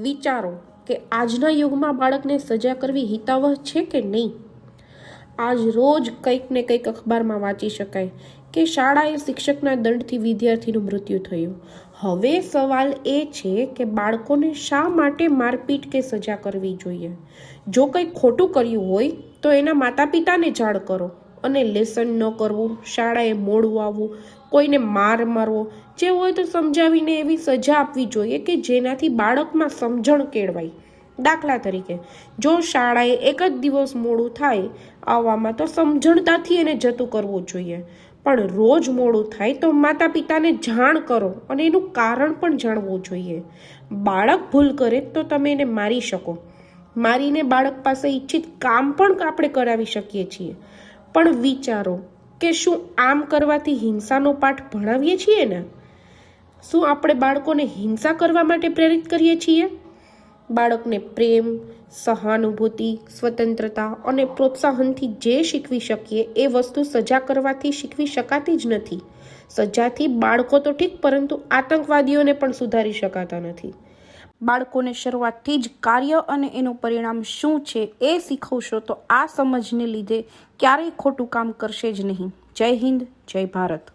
વિચારો કે આજના યુગમાં બાળકને સજા કરવી હિતાવહ છે કે નહીં? આજ રોજ કંઈક ને કંઈક અખબારમાં વાંચી શકાય કે શાળાએ શિક્ષકના દંડથી વિદ્યાર્થીનું મૃત્યુ થયું. હવે સવાલ એ છે કે બાળકોને શા માટે મારપીટ કે સજા કરવી જોઈએ? જો કંઈક ખોટું કર્યું હોય તો એના માતા પિતાને જાણ કરો અને લેસન ન કરવું, શાળાએ મોડું આવવું, કોઈને મારવો, જે હોય તો સમજાવીને એવી સજા આપવી જોઈએ કે જેનાથી બાળકમાં સમજણ કેળવાય. દાખલા તરીકે, જો શાળાએ એક જ દિવસ મોડું થાય આવવામાં તો સમજણતાથી એને જતું કરવું જોઈએ, પણ રોજ મોડું થાય તો માતા પિતાને જાણ કરો અને એનું કારણ પણ જાણવું જોઈએ. બાળક ભૂલ કરે તો તમે એને મારી શકો, મારીને બાળક પાસે ઈચ્છિત કામ પણ આપણે કરાવી શકીએ છીએ, પણ વિચારો કે શું આમ કરવાથી હિંસાનો પાઠ ભણાવીએ છીએ ને? શું આપણે બાળકોને હિંસા કરવા માટે પ્રેરિત કરીએ છીએ? બાળકને પ્રેમ, સહાનુભૂતિ, સ્વતંત્રતા અને પ્રોત્સાહનથી જે શીખવી શકીએ એ વસ્તુ સજા કરવાથી શીખવી શકાતી જ નથી. સજાથી બાળકો તો ઠીક, પરંતુ આતંકવાદીઓને પણ સુધારી શકાતા નથી. બાળકોને શરૂઆતથી જ કાર્ય અને એનું પરિણામ શું છે એ શીખવશો તો આ સમજને લીધે ક્યારેય ખોટું કામ કરશે જ નહીં. જય હિન્દ, જય ભારત.